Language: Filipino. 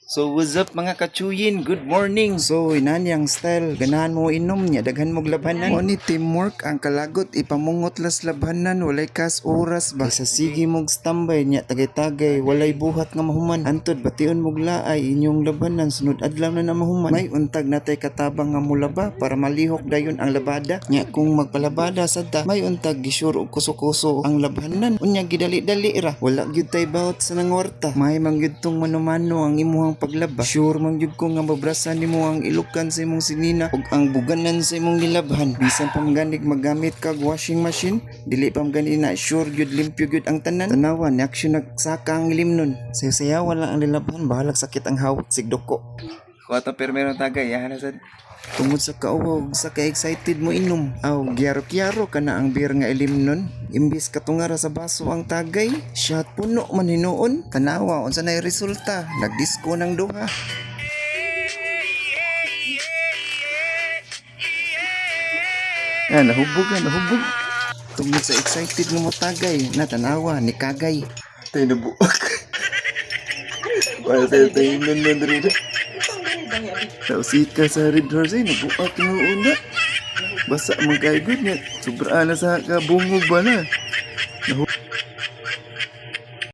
So what's up mga kachuyin? Good morning. So inanyang style, ganahan mo inom niya, daghan mog labhanan. Mo ni teamwork ang kalagot, ipamungot las labhanan, walay kas oras ba. Sa sige mog standby niya, tagay-tagay, walay buhat nga mahuman. Antod bation mog laay inyong labhanan, sunod adlaw na na mahuman. May untag natay katabang nga mulaba para malihok dayon ang labada. Nya kung magpalabada sadta, may untag gisure og kuso-kuso ang labhanan. Unya gidali-dali ra, wala gyud tay bawat sa nangwarta. May mangyud tong mano-mano ang imuhang paglaba. Sure man gyud ko nga mabrasan nimo ang ilukan sa imong sinina ug ang buganan sa imong nilabhan. Bisan pa ganig magamit kag washing machine, dili pa gani na sure gyud limpyo gyud ang tanan. Tanawan ni aksyon nagsaka ang limnon. Sayo-sayaw wala ang nilabhan, bahalag sakit ang hawak sigdoko. Kuwata permero tagay yahan sad. Tungod sa kauwag, sa ka-excited mo inom. Aw, gyaro-gyaro ka na ang beer nga ilimnon. Imbis katungara sa baso ang tagay, shot puno man hinuon. Tanawa, unsa na'y resulta, nagdisko ng duha. Nahubog. Tungod sa excited nga mo tagay, natanawa ni kagay. Tayo nabuak. Wala tayo nun rin. Nausika sa red horse ay nabuak ng una. Basa magkaigod niya. Sobra na sa kabungog ba na.